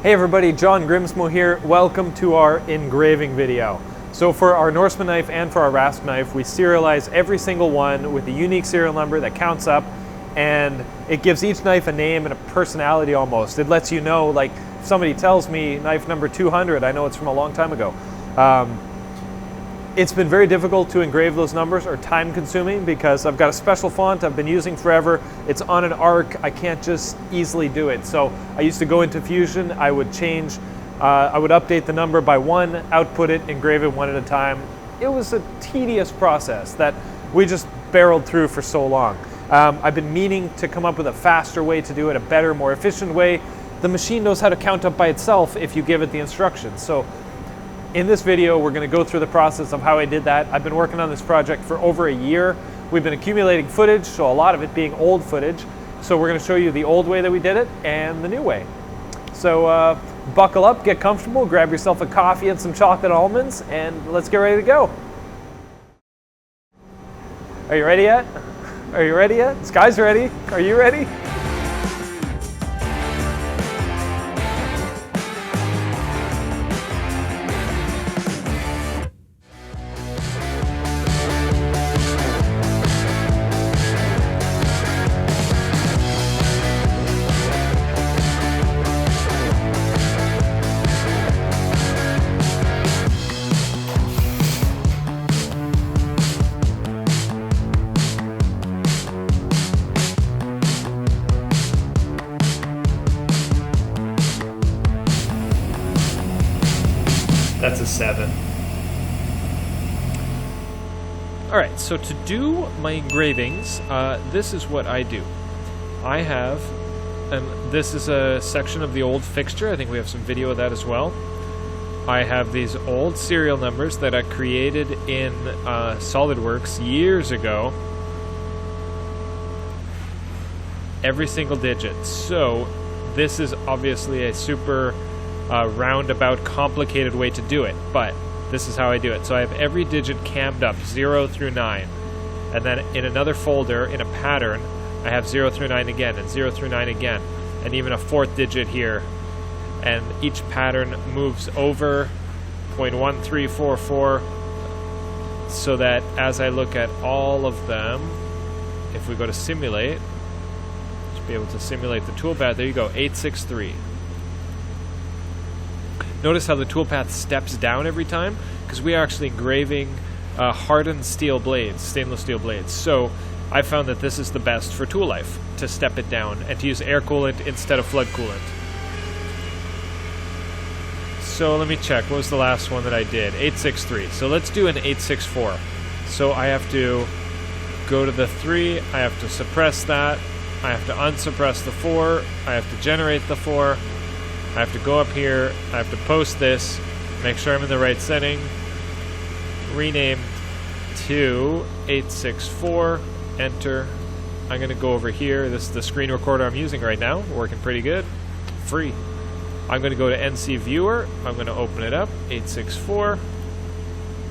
Hey everybody, John Grimsmo here. Welcome to our engraving video. So for our Norseman knife and for our rasp knife, we serialize every single one with a unique serial number that counts up, and it gives each knife a name and a personality almost. It lets you know, like, if somebody tells me knife number 200, I know it's from a long time ago. It's been very difficult to engrave those numbers, or time consuming, because I've got a special font I've been using forever. It's on an arc, I can't just easily do it. So I used to go into Fusion, I would change, I would update the number by one, output it, engrave it one at a time. It was a tedious process that we just barreled through for so long. I've been meaning to come up with a faster way to do it, a better, more efficient way. The machine knows how to count up by itself if you give it the instructions. So in this video, we're going to go through the process of how I did that. I've been working on this project for over a year. We've been accumulating footage, so a lot of it being old footage. So we're going to show you the old way that we did it and the new way. So buckle up, get comfortable, grab yourself a coffee and some chocolate almonds, and let's get ready to go. Are you ready yet? Are you ready yet? Sky's ready. Are you ready? That's a 7. Alright, so to do my engravings, this is what I do. I have, and this is a section of the old fixture, I think we have some video of that as well. I have these old serial numbers that I created in SolidWorks years ago. Every single digit. So this is obviously a super roundabout, complicated way to do it, but this is how I do it. So I have every digit cammed up, 0 through 9, and then in another folder, in a pattern, I have 0 through 9 again, and 0 through 9 again, and even a 4th digit here, and each pattern moves over 0.1344, so that as I look at all of them, if we go to simulate, should be able to simulate the toolpath. There you go, 863. Notice how the toolpath steps down every time, because we are actually engraving hardened steel blades, stainless steel blades. So I found that this is the best for tool life, to step it down and to use air coolant instead of flood coolant. So let me check, what was the last one that I did? 863. So let's do an 864. So I have to go to the 3, I have to suppress that, I have to unsuppress the 4, I have to generate the 4, I have to go up here, I have to post this, make sure I'm in the right setting, rename to 864, enter. I'm going to go over here, this is the screen recorder I'm using right now, working pretty good, free. I'm going to go to NC Viewer, I'm going to open it up, 864,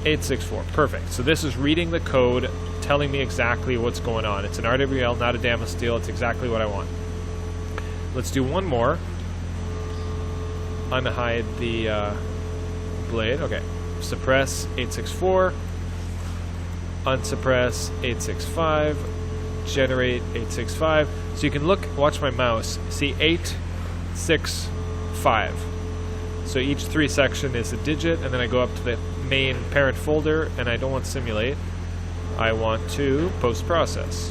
864, perfect. So this is reading the code, telling me exactly what's going on. It's an RWL, not a Damas steel, it's exactly what I want. Let's do one more. Unhide the blade. Okay. Suppress 864. Unsuppress 865. Generate 865. So you can look, watch my mouse, see 865. So each 3 section is a digit, and then I go up to the main parent folder, and I don't want to simulate. I want to post-process.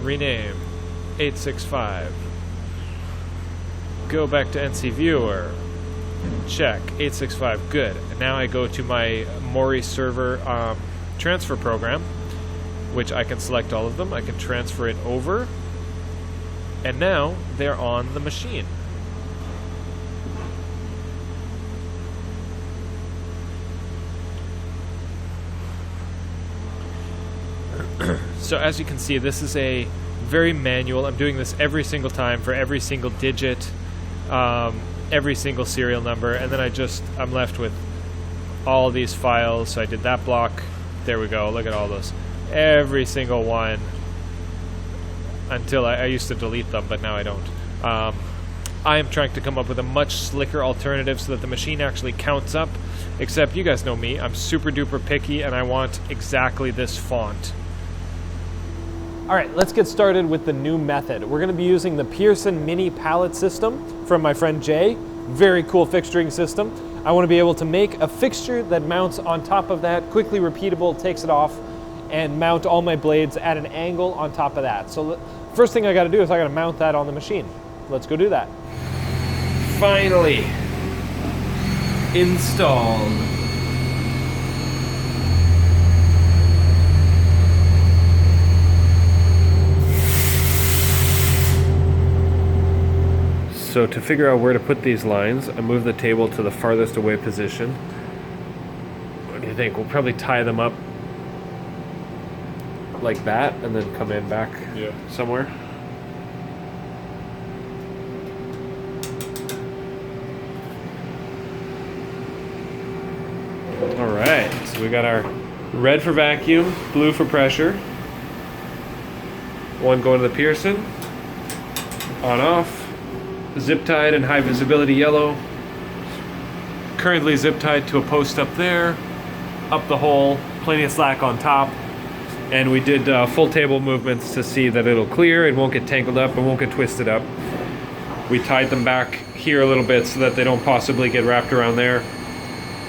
Rename 865. Go back to NC Viewer, check, 865, good. And now I go to my Mori server transfer program, which I can select all of them, I can transfer it over, and now they're on the machine. So as you can see, this is a very manual, I'm doing this every single time for every single digit, every single serial number, and then I'm left with all these files. So I did that block, there we go, look at all those, every single one, until I used to delete them, but now I don't. I am trying to come up with a much slicker alternative so that the machine actually counts up, except you guys know me, I'm super duper picky and I want exactly this font. All right, let's get started with the new method. We're gonna be using the Pierson Mini Pallet System from my friend Jay. Very cool fixturing system. I wanna be able to make a fixture that mounts on top of that, quickly repeatable, takes it off, and mount all my blades at an angle on top of that. So first thing I gotta do is I gotta mount that on the machine. Let's go do that. Finally installed. So to figure out where to put these lines, I move the table to the farthest away position. What do you think? We'll probably tie them up like that and then come in back somewhere. All right, so we got our red for vacuum, blue for pressure. One going to the Pierson, on off. Zip tied and high visibility yellow. Currently zip tied to a post up there, up the hole, plenty of slack on top. And we did full table movements to see that it'll clear, it won't get tangled up, it won't get twisted up. We tied them back here a little bit so that they don't possibly get wrapped around there.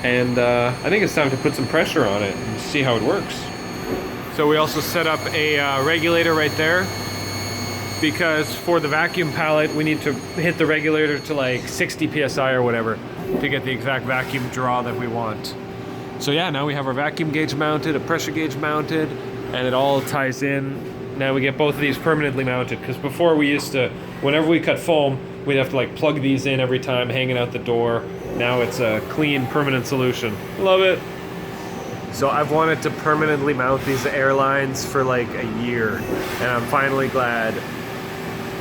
And I think it's time to put some pressure on it and see how it works. So we also set up a regulator right there, because for the vacuum pallet, we need to hit the regulator to like 60 PSI or whatever to get the exact vacuum draw that we want. So yeah, now we have our vacuum gauge mounted, a pressure gauge mounted, and it all ties in. Now we get both of these permanently mounted, because before we used to, whenever we cut foam, we'd have to like plug these in every time, hanging out the door. Now it's a clean, permanent solution. Love it. So I've wanted to permanently mount these airlines for like a year, and I'm finally glad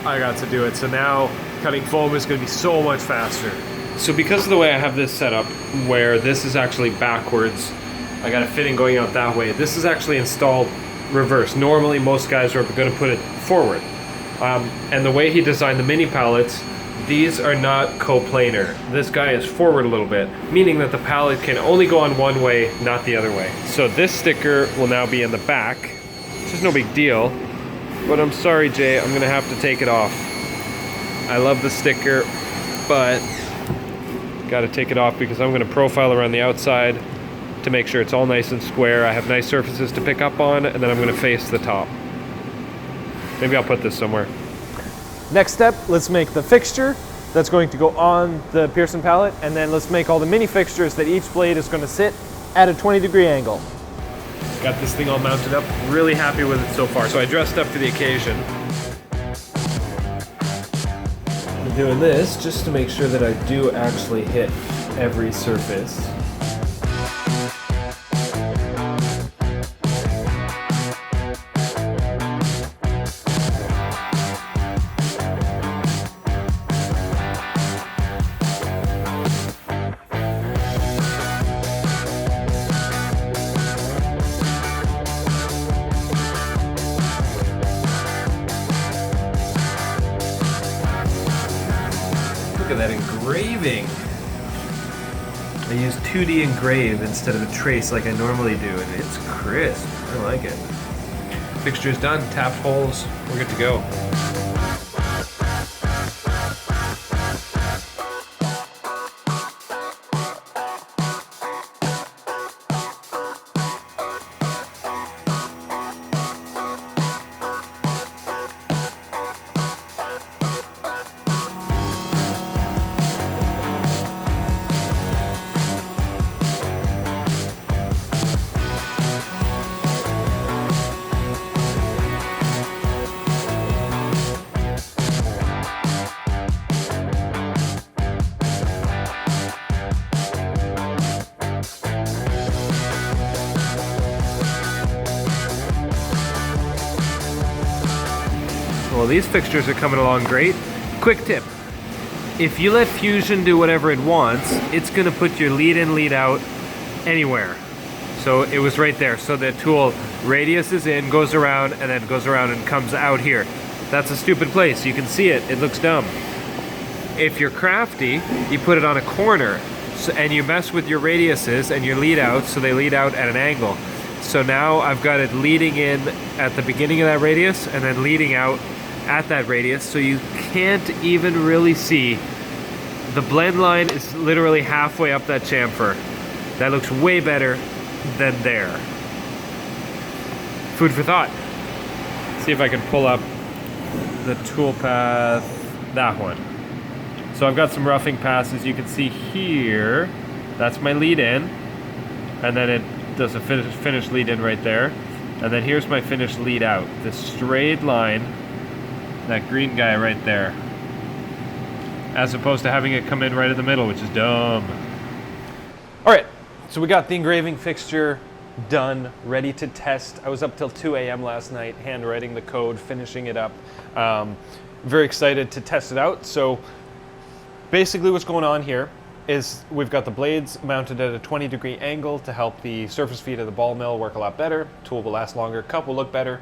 I got to do it. So now cutting foam is going to be so much faster. So because of the way I have this set up, where this is actually backwards, I got a fitting going out that way. This is actually installed reverse. Normally most guys are going to put it forward. And the way he designed the mini pallets, these are not coplanar. This guy is forward a little bit, meaning that the pallet can only go on one way, not the other way. So this sticker will now be in the back, which is no big deal. But I'm sorry, Jay, I'm gonna have to take it off. I love the sticker, but gotta take it off because I'm gonna profile around the outside to make sure it's all nice and square. I have nice surfaces to pick up on, and then I'm gonna face the top. Maybe I'll put this somewhere. Next step, let's make the fixture that's going to go on the Pierson pallet, and then let's make all the mini fixtures that each blade is gonna sit at a 20-degree angle. Got this thing all mounted up, really happy with it so far. So I dressed up for the occasion. I'm doing this just to make sure that I do actually hit every surface. Look at that engraving. I use 2D engrave instead of a trace like I normally do, and it's crisp. I like it. Fixture's done, tapped holes, we're good to go. Well, these fixtures are coming along great. Quick tip, if you let Fusion do whatever it wants, it's gonna put your lead in, lead out anywhere. So it was right there. So the tool radius is in, goes around, and then goes around and comes out here. That's a stupid place. You can see it. It looks dumb. if you're crafty, you put it on a corner, and you mess with your radiuses and your lead outs so they lead out at an angle. So now I've got it leading in at the beginning of that radius and then leading out at that radius, so you can't even really see. The blend line is literally halfway up that chamfer. That looks way better than there. Food for thought. See if I can pull up the toolpath, that one. So I've got some roughing passes. You can see here, that's my lead in, and then it does a finished lead in right there. And then here's my finished lead out. This straight line, that green guy right there. As opposed to having it come in right in the middle, which is dumb. All right, so we got the engraving fixture done, ready to test. I was up till 2 a.m. last night, handwriting the code, finishing it up. Very excited to test it out. So basically what's going on here is we've got the blades mounted at a 20-degree angle to help the surface feed of the ball mill work a lot better. Tool will last longer, cup will look better,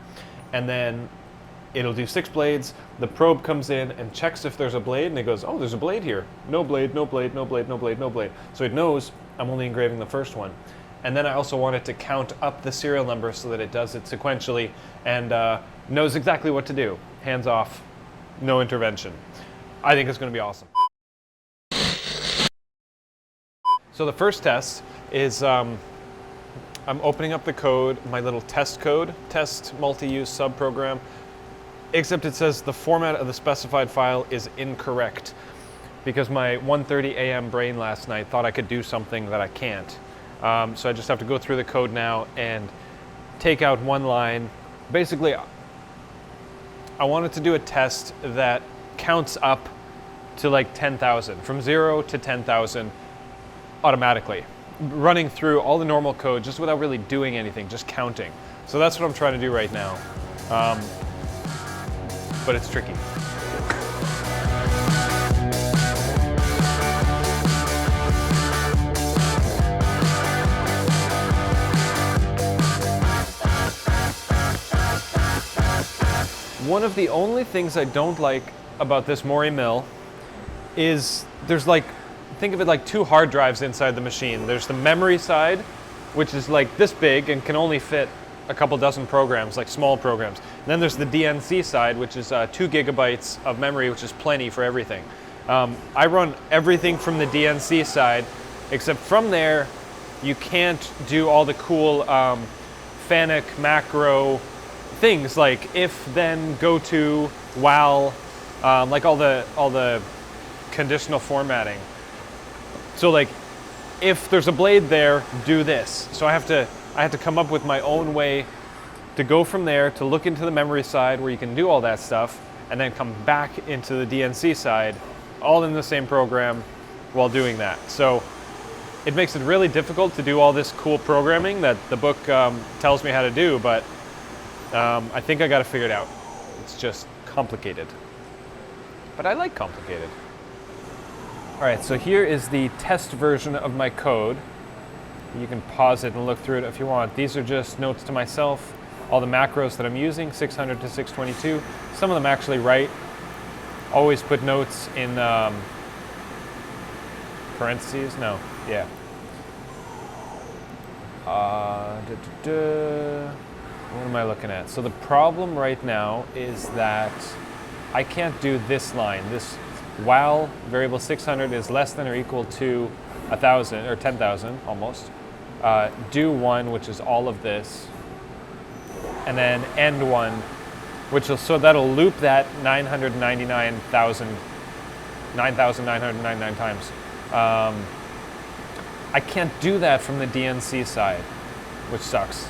and then it'll do 6 blades. The probe comes in and checks if there's a blade, and it goes, oh, there's a blade here. No blade, no blade, no blade, no blade, no blade. So it knows I'm only engraving the first one. And then I also want it to count up the serial number so that it does it sequentially and knows exactly what to do. Hands off, no intervention. I think it's going to be awesome. So the first test is I'm opening up the code, my little test code, test multi-use subprogram, except it says the format of the specified file is incorrect because my 1:30 a.m. brain last night thought I could do something that I can't. So I just have to go through the code now and take out one line. Basically, I wanted to do a test that counts up to like 10,000, from 0 to 10,000 automatically, running through all the normal code just without really doing anything, just counting. So that's what I'm trying to do right now. But it's tricky. One of the only things I don't like about this Mori mill is there's like, think of it like 2 hard drives inside the machine. There's the memory side, which is like this big and can only fit a couple dozen programs, like small programs. And then there's the DNC side, which is 2 gigabytes of memory, which is plenty for everything. I run everything from the DNC side, except from there, you can't do all the cool FANUC macro things like if, then, go to, while, like all the conditional formatting. So like, if there's a blade there, do this. So I have to come up with my own way to go from there to look into the memory side where you can do all that stuff, and then come back into the DNC side, all in the same program while doing that. So it makes it really difficult to do all this cool programming that the book tells me how to do, but I think I got to figure it out. It's just complicated. But I like complicated. All right, so here is the test version of my code. You can pause it and look through it if you want. These are just notes to myself, all the macros that I'm using, 600 to 622. Some of them actually write. Always put notes in parentheses. No, yeah. What am I looking at? So the problem right now is that I can't do this line. This while variable 600 is less than or equal to 1,000 or 10,000 almost. Do one, which is all of this, and then end one, which will, so that'll loop that 999 times. I can't do that from the DNC side, which sucks.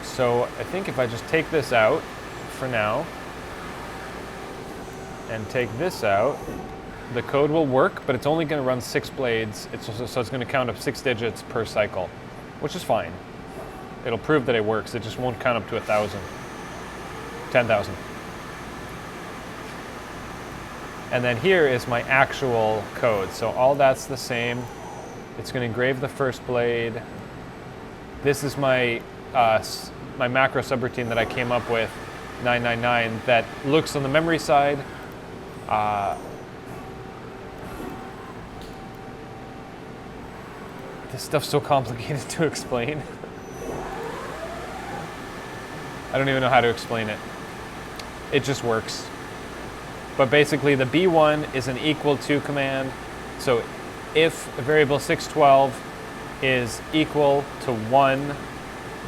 So I think if I just take this out for now and take this out, the code will work, but it's only going to run 6 blades. So it's going to count up 6 digits per cycle, which is fine. It'll prove that it works. It just won't count up to 1,000, 10,000. And then here is my actual code. So all that's the same. It's going to engrave the first blade. This is my my macro subroutine that I came up with, 999, that looks on the memory side This stuff's so complicated to explain. I don't even know how to explain it. It just works. But basically the B1 is an equal to command. So if the variable 612 is equal to 1,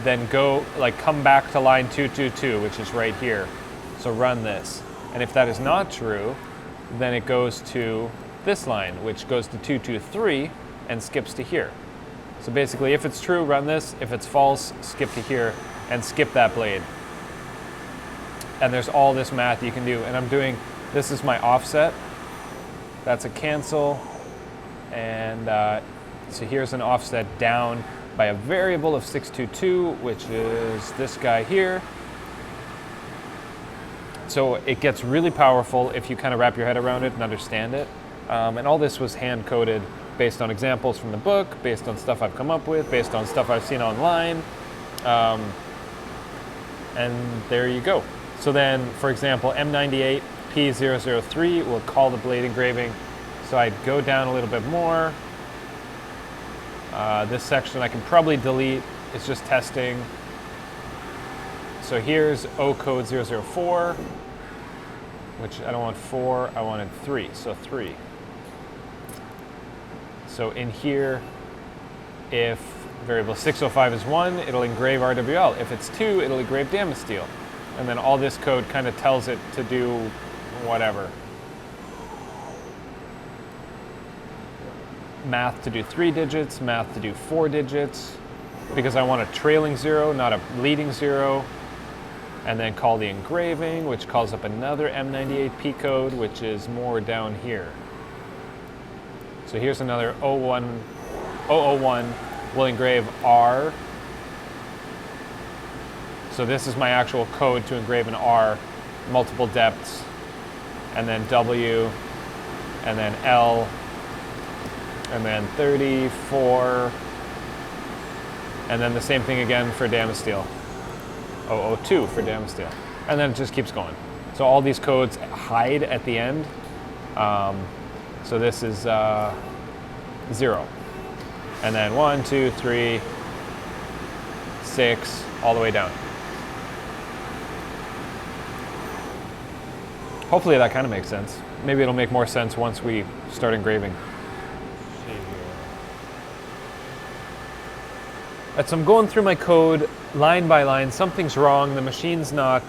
then come back to line 222, which is right here. So run this. And if that is not true, then it goes to this line, which goes to 223 and skips to here. So basically, if it's true, run this. If it's false, skip to here and skip that blade. And there's all this math you can do. And this is my offset. That's a cancel. And so here's an offset down by a variable of 622, which is this guy here. So it gets really powerful if you kind of wrap your head around it and understand it. And all this was hand-coded based on examples from the book, based on stuff I've come up with, based on stuff I've seen online. And there you go. So then, for example, M98 P003 will call the blade engraving. So I'd go down a little bit more. This section I can probably delete. It's just testing. So here's O code 004, which I don't want 4, I wanted 3, so 3. So in here, if variable 605 is 1, it'll engrave RWL. If it's 2, it'll engrave Damasteel. And then all this code kind of tells it to do whatever. Math to do 3 digits, math to do 4 digits, because I want a trailing 0, not a leading 0. And then call the engraving, which calls up another M98P code, which is more down here. So here's another 001 will engrave R. So this is my actual code to engrave an R, multiple depths, and then W, and then L, and then 34, and then the same thing again for Damasteel. 002 for Damasteel. And then it just keeps going. So all these codes hide at the end. So this is 0. And then 1, 2, 3, 6, all the way down. Hopefully that kind of makes sense. Maybe it'll make more sense once we start engraving. So I'm going through my code line by line. Something's wrong. The machine's not,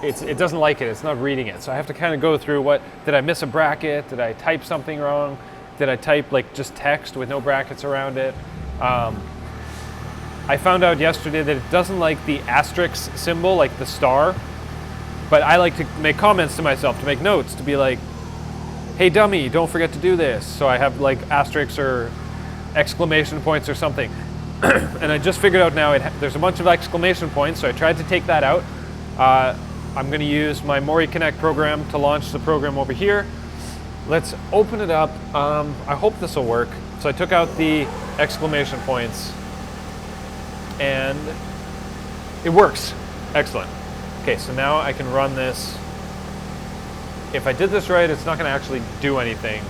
it doesn't like it. It's not reading it. So I have to kind of go through did I miss a bracket? Did I type something wrong? Did I type like just text with no brackets around it? I found out yesterday that it doesn't like the asterisk symbol, like the star. But I like to make comments to myself, to make notes, to be like, hey dummy, don't forget to do this. So I have like asterisks or exclamation points or something. And I just figured out now there's a bunch of exclamation points, so I tried to take that out. I'm going to use my Mori Connect program to launch the program over here. Let's open it up. I hope this will work. So I took out the exclamation points, and it works. Excellent. Okay, so now I can run this. If I did this right, it's not going to actually do anything.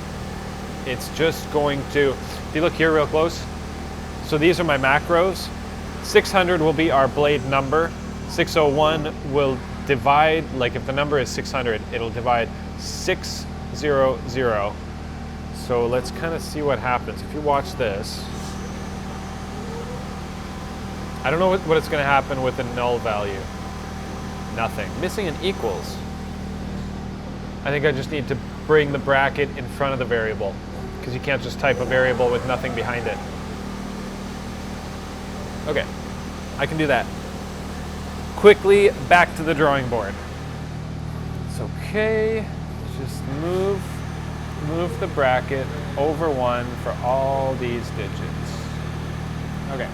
It's just going to, if you look here real close, so these are my macros. 600 will be our blade number. 601 will divide, like if the number is 600, it'll divide 600. So let's kind of see what happens. If you watch this, I don't know what it's going to happen with the null value. Nothing. Missing an equals. I think I just need to bring the bracket in front of the variable, because you can't just type a variable with nothing behind it. Okay, I can do that. Quickly back to the drawing board. It's okay. Just move the bracket over 1 for all these digits. Okay.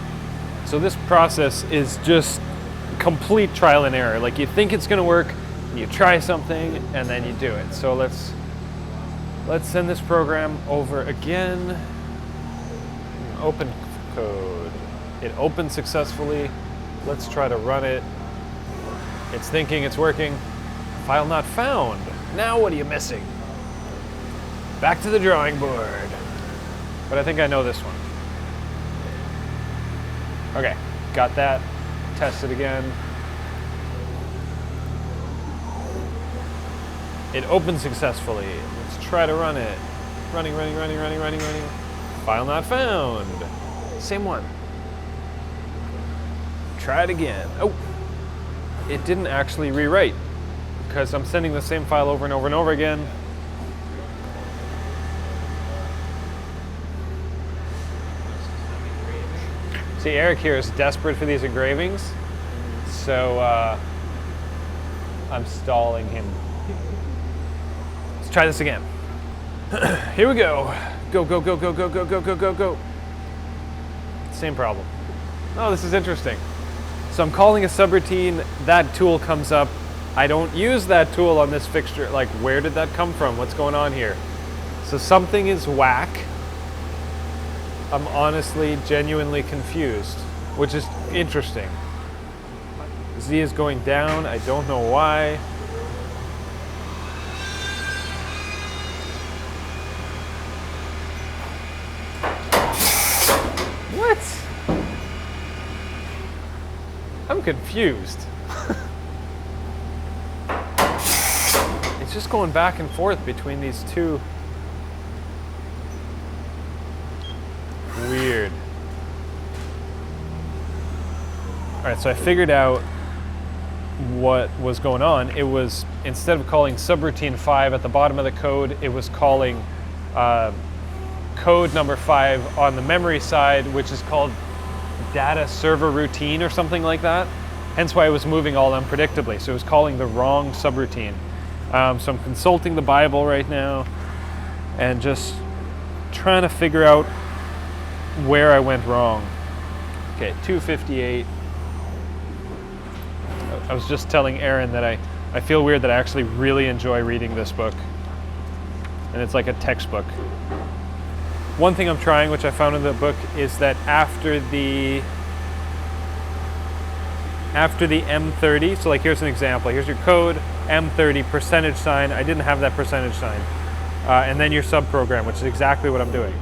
So this process is just complete trial and error. Like you think it's going to work, you try something, and then you do it. So let's send this program over again. Open code. It opened successfully. Let's try to run it. It's thinking it's working. File not found. Now what are you missing? Back to the drawing board. But I think I know this one. Okay, got that. Test it again. It opened successfully. Let's try to run it. Running. File not found. Same one. Try it again. Oh, it didn't actually rewrite because I'm sending the same file over and over and over again. See, Eric here is desperate for these engravings, so I'm stalling him. Let's try this again. Here we go. Go. Same problem. Oh, this is interesting. So I'm calling a subroutine, that tool comes up. I don't use that tool on this fixture. Like, where did that come from? What's going on here? So something is whack. I'm honestly, genuinely confused, which is interesting. Z is going down, I don't know why. What? I'm confused. It's just going back and forth between these two. Weird. All right, so I figured out what was going on. It was, instead of calling subroutine 5 at the bottom of the code, it was calling code number 5 on the memory side, which is called data server routine or something like that. Hence why it was moving all unpredictably. So it was calling the wrong subroutine. So I'm consulting the Bible right now and just trying to figure out where I went wrong. Okay, 258. I was just telling Aaron that I feel weird that I actually really enjoy reading this book. And it's like a textbook. One thing I'm trying, which I found in the book, is that after the M30, so like here's an example. Here's your code, M30, percentage sign. I didn't have that percentage sign. And then your subprogram, which is exactly what I'm doing.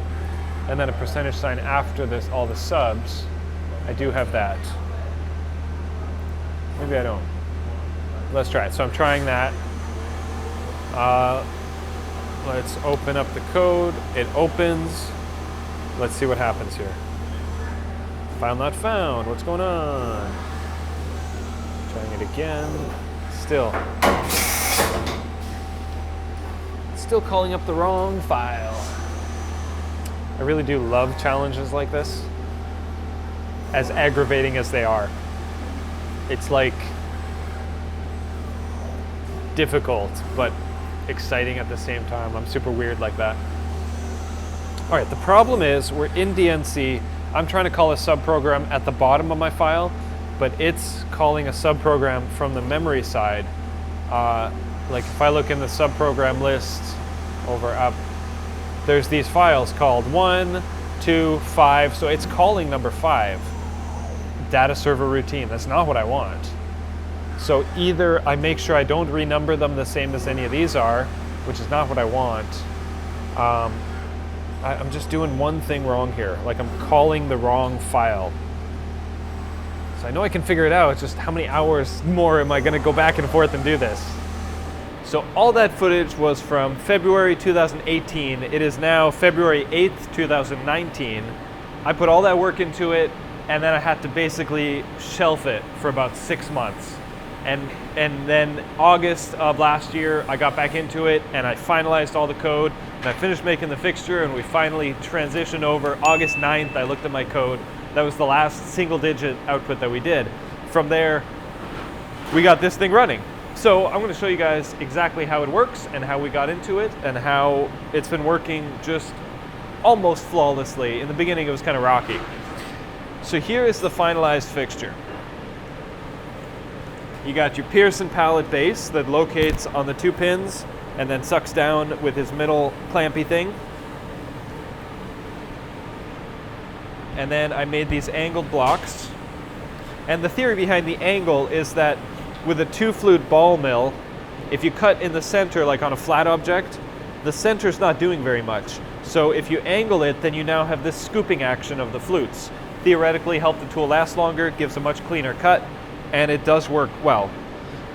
And then a percentage sign after this, all the subs. I do have that. Maybe I don't. Let's try it. So I'm trying that. Let's open up the code. It opens. Let's see what happens here. File not found. What's going on? Trying it again. Still calling up the wrong file. I really do love challenges like this, as aggravating as they are. It's like difficult, but exciting at the same time. I'm super weird like that. All right, the problem is we're in DNC. I'm trying to call a subprogram at the bottom of my file, but it's calling a subprogram from the memory side. Like if I look in the subprogram list over up, there's these files called 1, 2, 5. So it's calling number 5, data server routine. That's not what I want. So either I make sure I don't renumber them the same as any of these are, which is not what I want. I'm just doing one thing wrong here. Like I'm calling the wrong file. So I know I can figure it out. It's just how many hours more am I going to go back and forth and do this? So all that footage was from February 2018. It is now February 8th, 2019. I put all that work into it, and then I had to basically shelf it for about 6 months. And then August of last year, I got back into it, and I finalized all the code, and I finished making the fixture, and we finally transitioned over. August 9th, I looked at my code. That was the last single-digit output that we did. From there, we got this thing running. So I'm going to show you guys exactly how it works and how we got into it and how it's been working just almost flawlessly. In the beginning, it was kind of rocky. So here is the finalized fixture. You got your Pierson pallet base that locates on the 2 pins and then sucks down with his middle clampy thing. And then I made these angled blocks. And the theory behind the angle is that with a 2-flute ball mill, If you cut in the center, like on a flat object, the center's not doing very much. So if you angle it, then you now have this scooping action of the flutes. Theoretically help the tool last longer, gives a much cleaner cut, and it does work well.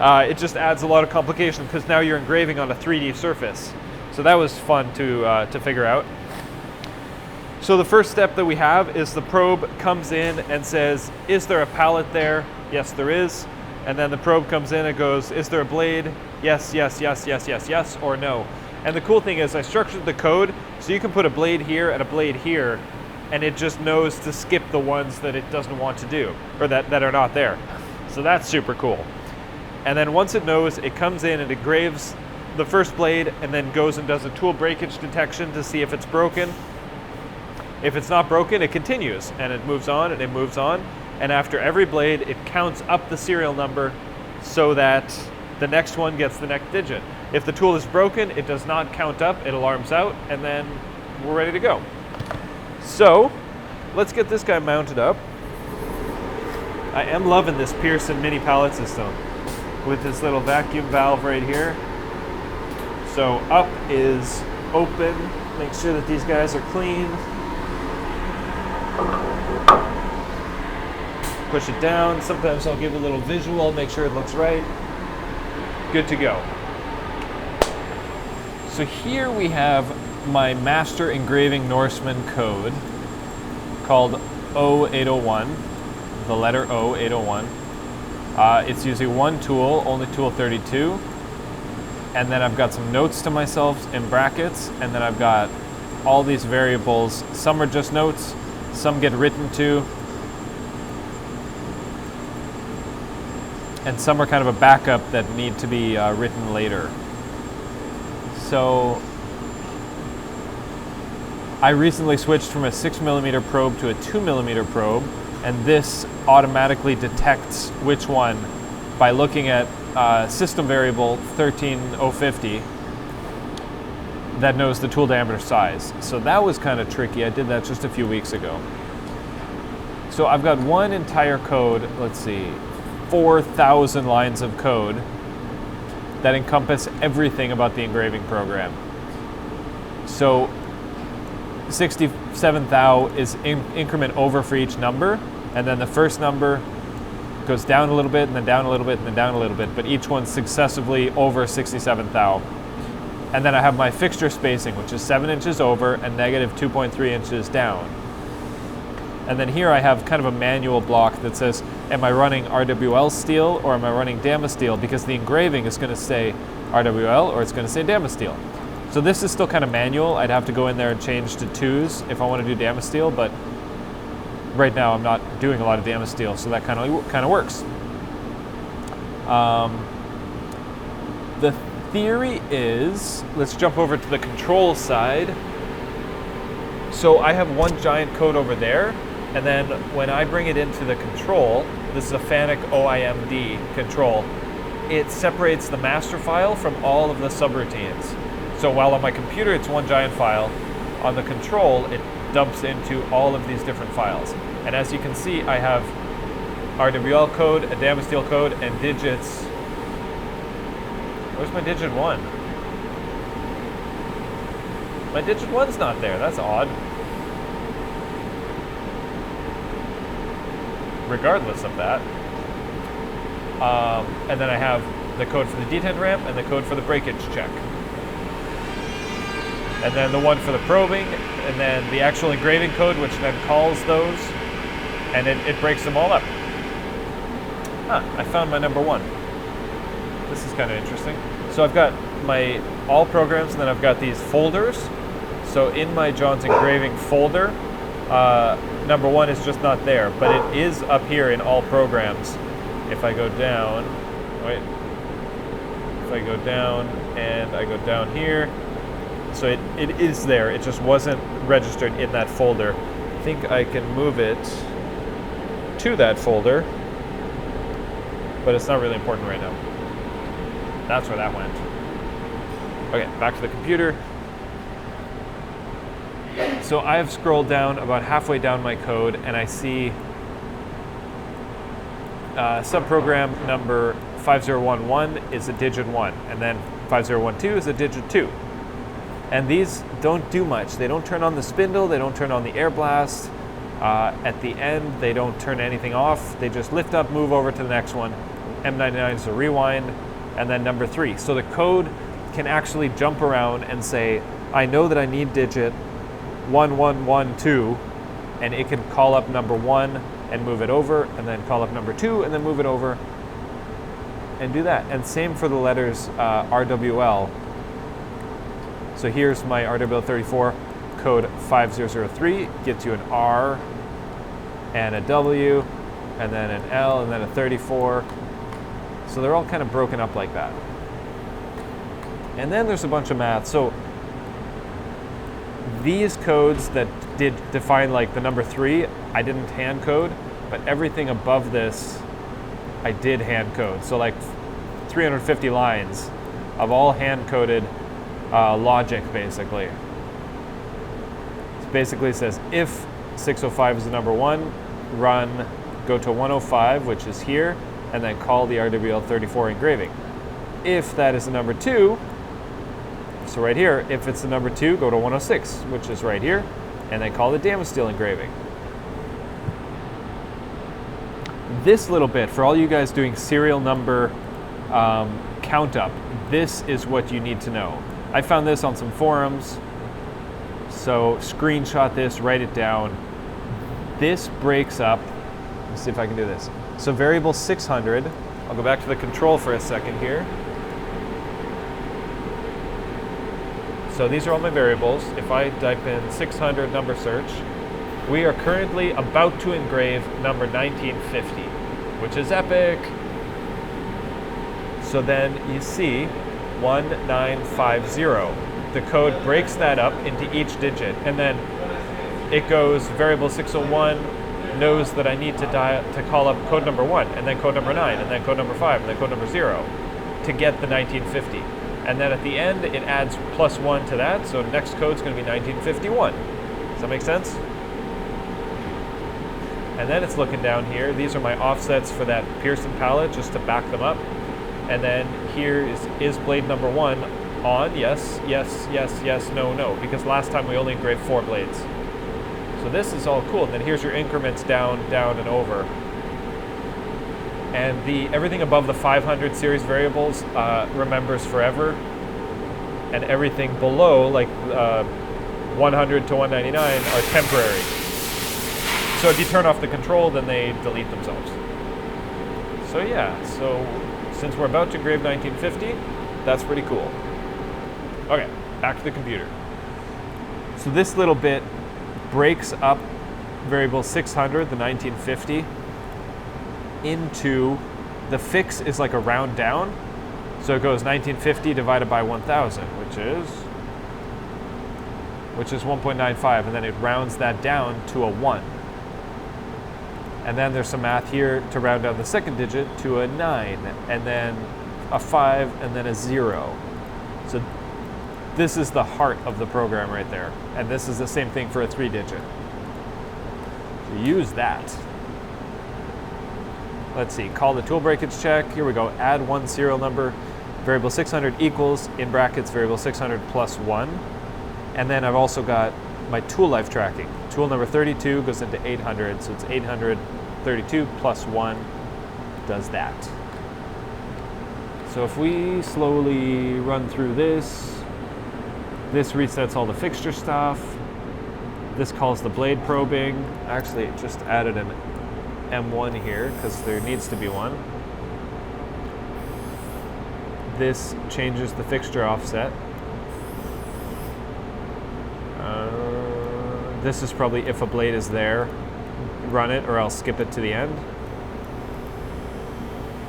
It just adds a lot of complication because now you're engraving on a 3D surface. So that was fun to figure out. So the first step that we have is the probe comes in and says, is there a pallet there? Yes, there is. And then the probe comes in and goes, is there a blade? Yes, yes, yes, yes, yes, yes, or no. And the cool thing is I structured the code so you can put a blade here and a blade here, and it just knows to skip the ones that it doesn't want to do, or that are not there. So that's super cool. And then once it knows, it comes in and it engraves the first blade and then goes and does a tool breakage detection to see if it's broken. If it's not broken, it continues, and it moves on and it moves on. And after every blade, it counts up the serial number so that the next one gets the next digit. If the tool is broken, it does not count up, it alarms out, and then we're ready to go. So let's get this guy mounted up. I am loving this Pierson Mini Pallet System with this little vacuum valve right here. So up is open, make sure that these guys are clean. Push it down. Sometimes I'll give a little visual, make sure it looks right. Good to go. So here we have my master engraving Norseman code called O801, the letter O801. It's using one tool, only tool 32. And then I've got some notes to myself in brackets, and then I've got all these variables. Some are just notes, some get written to, and some are kind of a backup that need to be written later. So I recently switched from a 6mm probe to a 2mm probe, and this automatically detects which one by looking at system variable 13050 that knows the tool diameter size. So that was kind of tricky. I did that just a few weeks ago. So I've got one entire code, let's see, 4,000 lines of code that encompass everything about the engraving program. So 67 thou is increment over for each number, and then the first number goes down a little bit, and then down a little bit, and then down a little bit, but each one successively over 67 thou. And then I have my fixture spacing, which is 7 inches over and negative 2.3 inches down. And then here I have kind of a manual block that says, am I running RWL steel or am I running Damasteel? Because the engraving is going to say RWL or it's going to say Damasteel. So this is still kind of manual. I'd have to go in there and change to 2s if I want to do Damasteel, but right now I'm not doing a lot of Damasteel, so that kind of works. The theory is, let's jump over to the control side. So I have one giant code over there, and then when I bring it into the control, this is a FANUC OIMD control, it separates the master file from all of the subroutines. So while on my computer it's one giant file, on the control it dumps into all of these different files. And as you can see, I have RWL code, a Damasteel code, and digits. Where's my digit 1? My digit 1's not there, that's odd. Regardless of that. And then I have the code for the detent ramp and the code for the breakage check. And then the one for the probing, and then the actual engraving code, which then calls those, and it breaks them all up. I found my number 1. This is kind of interesting. So I've got my all programs, and then I've got these folders. So in my John's engraving folder, number 1 is just not there, but it is up here in all programs. If I go down, wait, if I go down and I go down here, so it is there, it just wasn't registered in that folder. I think I can move it to that folder, but it's not really important right now. That's where that went. Okay, back to the computer. So I have scrolled down about halfway down my code, and I see subprogram number 5011 is a digit 1, and then 5012 is a digit 2. And these don't do much. They don't turn on the spindle, they don't turn on the air blast. At the end, they don't turn anything off. They just lift up, move over to the next one. M99 is a rewind, and then number 3. So the code can actually jump around and say, I know that I need digit 1112, and it can call up number 1 and move it over, and then call up number 2 and then move it over, and do that. And same for the letters RWL. So here's my RWL34 code 5003, gets you an R and a W, and then an L, and then a 34. So they're all kind of broken up like that. And then there's a bunch of math. So these codes that did define like the number 3, I didn't hand code, but everything above this, I did hand code. So like 350 lines of all hand coded logic, basically. It basically says if 605 is the number 1, run, go to 105, which is here, and then call the RWL34 engraving. If that is the number 2, so right here, if it's the number 2, go to 106, which is right here, and then call the damage steel engraving. This little bit, for all you guys doing serial number count up, this is what you need to know. I found this on some forums, so screenshot this, write it down. This breaks up, let's see if I can do this. So variable 600, I'll go back to the control for a second here. So these are all my variables. If I type in 600 number search, we are currently about to engrave number 1950, which is epic. So then you see 1950. The code breaks that up into each digit, and then it goes variable 601 knows that I need to call up code number 1, and then code number 9, and then code number 5, and then code number 0 to get the 1950. And then at the end, it adds +1 to that, so next code's going to be 1951. Does that make sense? And then it's looking down here. These are my offsets for that Pierson pallet, just to back them up. And then here is blade number 1 on? Yes, yes, yes, yes, no, no, because last time we only engraved 4 blades. So this is all cool. And then here's your increments down, down, and over. And everything above the 500 series variables remembers forever. And everything below, like 100 to 199, are temporary. So if you turn off the control, then they delete themselves. So yeah, so since we're about to engrave 1950, that's pretty cool. Okay, back to the computer. So this little bit breaks up variable 600, the 1950, into the fix is like a round down. So it goes 1950 divided by 1000, which is 1.95, and then it rounds that down to a 1. And then there's some math here to round down the second digit to a 9, and then a 5, and then a 0. So this is the heart of the program right there. And this is the same thing for a 3-digit. So use that. Let's see, call the tool breakage check. Here we go, add 1 serial number. Variable 600 equals, in brackets, variable 600 plus 1. And then I've also got my tool life tracking. Tool number 32 goes into 800, so it's 832 plus 1 does that. So if we slowly run through this resets all the fixture stuff. This calls the blade probing. Actually, it just added an M1 here because there needs to be one. This changes the fixture offset. This is probably if a blade is there, run it, or else skip it to the end.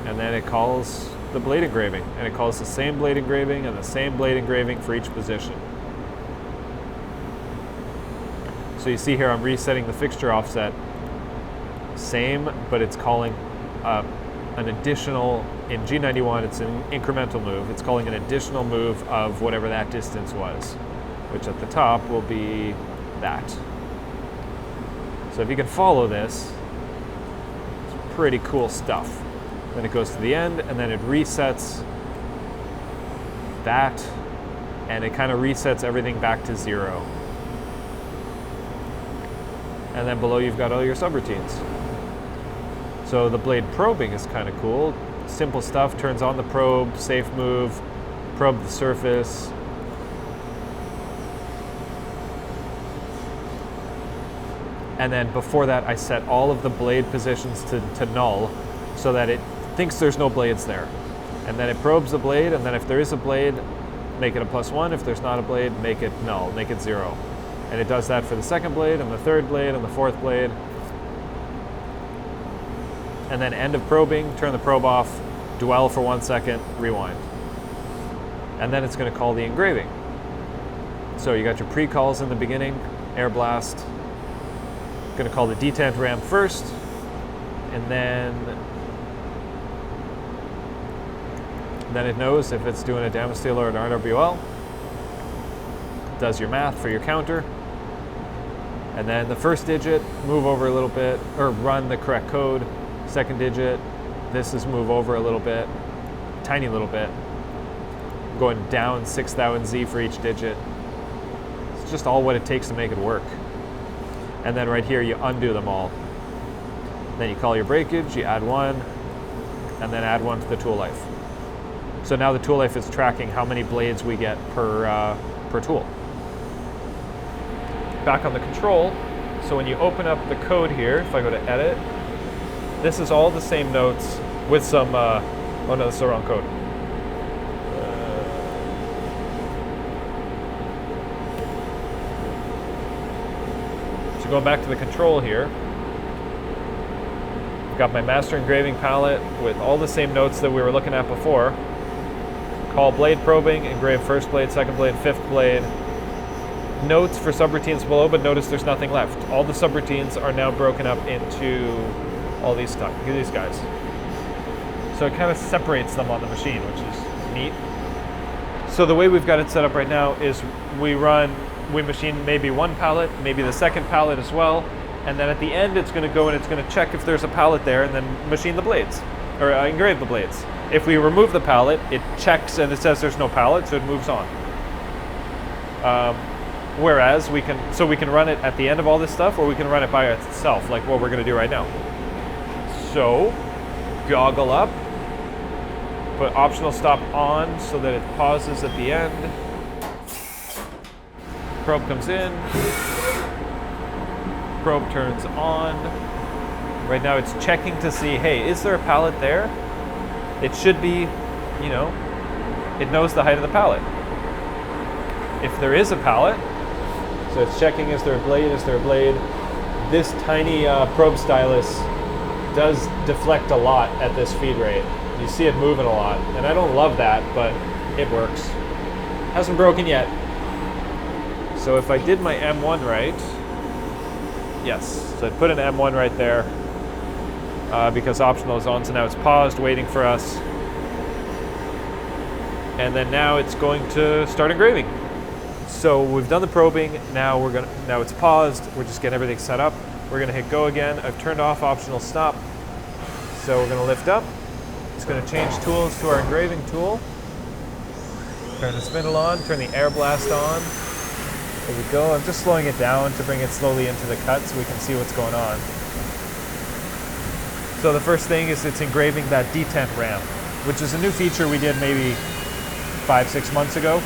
And then it calls the blade engraving, and it calls the same blade engraving and the same blade engraving for each position. So you see here I'm resetting the fixture offset. Same, but it's calling an additional, in G91 it's an incremental move. It's calling an additional move of whatever that distance was, which at the top will be that. So if you can follow this, it's pretty cool stuff. then it goes to the end, and then it resets that, and it kind of resets everything back to 0. And then below you've got all your subroutines. So the blade probing is kind of cool. Simple stuff, turns on the probe, safe move, probe the surface. And then before that, I set all of the blade positions to null so that it thinks there's no blades there. And then it probes the blade, and then if there is a blade, make it a +1. If there's not a blade, make it null, make it 0. And it does that for the second blade, and the third blade, and the fourth blade. And then end of probing, turn the probe off, dwell for 1 second, rewind. And then it's going to call the engraving. So you got your pre-calls in the beginning, air blast. Going to call the detent ramp first, and then it knows if it's doing a damage steel or an RWL. Does your math for your counter. And then the first digit, move over a little bit, or run the correct code. Second digit, this is move over a little bit, tiny little bit. Going down 6,000 Z for each digit. It's just all what it takes to make it work. And then right here, you undo them all. Then you call your breakage, you add 1, and then add 1 to the tool life. So now the tool life is tracking how many blades we get per tool. Back on the control, so when you open up the code here, if I go to edit, this is all the same notes with some, oh no, this is the wrong code. So going back to the control here, I've got my master engraving palette with all the same notes that we were looking at before. Call blade probing, engrave first blade, second blade, fifth blade. Notes for subroutines below, but notice there's nothing left. All the subroutines are now broken up into all these guys. So it kind of separates them on the machine, which is neat. So the way we've got it set up right now is we machine maybe one pallet, maybe the second pallet as well, and then at the end it's going to go and it's going to check if there's a pallet there and then machine the blades, or engrave the blades. If we remove the pallet, it checks and it says there's no pallet, so it moves on. Whereas we can run it at the end of all this stuff, or we can run it by itself, like what we're going to do right now. So, goggle up, put optional stop on so that it pauses at the end. Probe comes in, probe turns on. Right now it's checking to see, hey, is there a pallet there? It should be, you know, it knows the height of the pallet. If there is a pallet, so it's checking, is there a blade? This tiny probe stylus does deflect a lot at this feed rate. You see it moving a lot, and I don't love that, but it works. Hasn't broken yet. So if I did my M1 right, yes, so I put an M1 right there because optional is on, so now it's paused, waiting for us. And then now it's going to start engraving. So we've done the probing, now it's paused, we're just getting everything set up. We're gonna hit go again. I've turned off optional stop. So we're gonna lift up. It's gonna change tools to our engraving tool. Turn the spindle on, turn the air blast on. There we go. I'm just slowing it down to bring it slowly into the cut so we can see what's going on. So the first thing is it's engraving that detent ramp, which is a new feature we did maybe 5-6 months ago.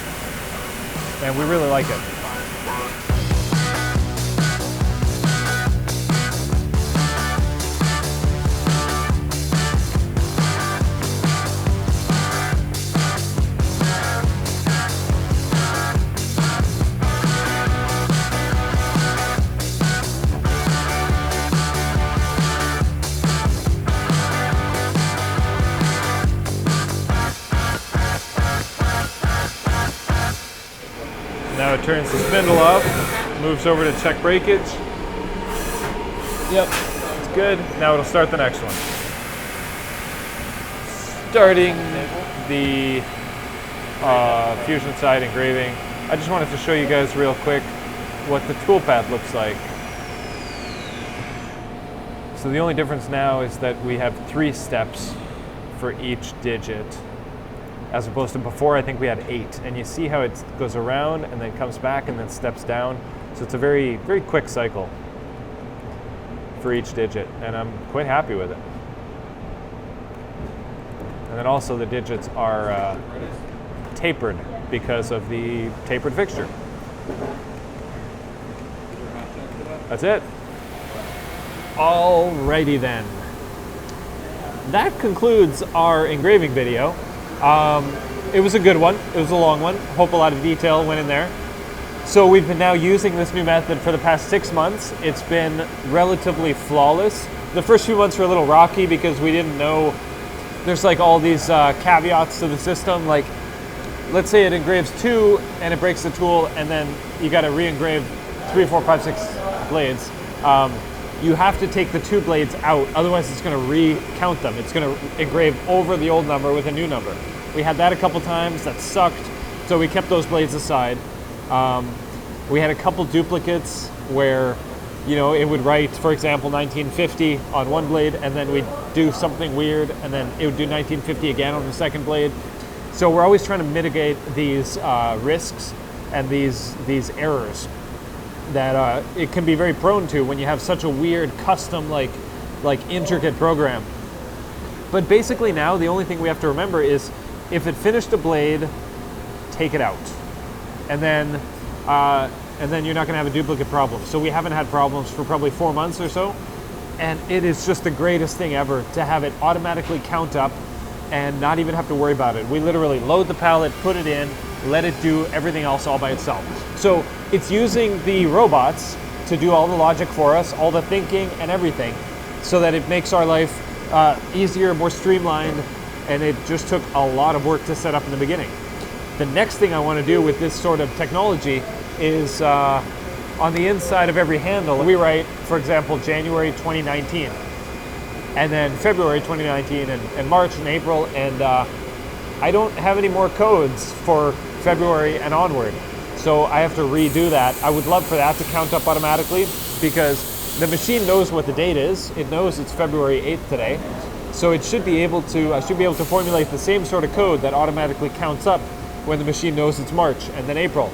And we really like it. Now it turns the spindle off, moves over to check breakage. Yep, it's good. Now it'll start the next one. Starting the fusion side engraving. I just wanted to show you guys real quick what the toolpath looks like. So the only difference now is that we have 3 steps for each digit, as opposed to before I think we had 8. And you see how it goes around and then comes back and then steps down. So it's a very, very quick cycle for each digit, and I'm quite happy with it. And then also the digits are tapered because of the tapered fixture. That's it. Alrighty then. That concludes our engraving video. It was a good one. It was a long one. Hope a lot of detail went in there. So we've been now using this new method for the past 6 months. It's been relatively flawless. The first few months were a little rocky because we didn't know. There's like all these caveats to the system. Like, let's say it engraves 2 and it breaks the tool, and then you got to re-engrave 3, 4, 5, 6 blades. You have to take the 2 blades out, otherwise it's going to recount them. It's going to engrave over the old number with a new number. We had that a couple times. That sucked, so we kept those blades aside. We had a couple duplicates where, you know, it would write, for example, 1950 on one blade, and then we'd do something weird, and then it would do 1950 again on the second blade. So we're always trying to mitigate these risks and these errors that it can be very prone to when you have such a weird custom like intricate program. But basically now the only thing we have to remember is if it finished a blade, take it out, and then you're not going to have a duplicate problem. So we haven't had problems for probably 4 months or so, and it is just the greatest thing ever to have it automatically count up and not even have to worry about it. We literally load the pallet, put it in, let it do everything else all by itself. So it's using the robots to do all the logic for us, all the thinking and everything, so that it makes our life easier, more streamlined, and it just took a lot of work to set up in the beginning. The next thing I want to do with this sort of technology is on the inside of every handle, we write, for example, January 2019, and then February 2019, and March and April, and I don't have any more codes for February and onward, so I have to redo that. I would love for that to count up automatically, because the machine knows what the date is. It knows it's February 8th today, so it should be able to, I should be able to formulate the same sort of code that automatically counts up when the machine knows it's March and then April.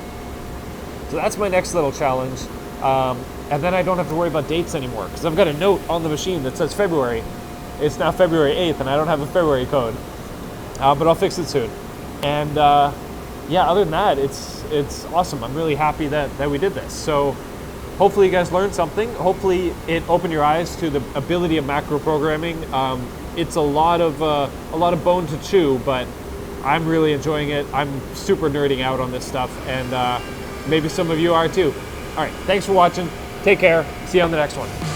So that's my next little challenge. And then I don't have to worry about dates anymore, because I've got a note on the machine that says February. It's now February 8th, and I don't have a February code. But I'll fix it soon. And yeah, other than that, it's awesome. I'm really happy that we did this. So hopefully you guys learned something. Hopefully it opened your eyes to the ability of macro programming. It's a lot of bone to chew, but I'm really enjoying it. I'm super nerding out on this stuff, and maybe some of you are too. All right, thanks for watching. Take care. See you on the next one.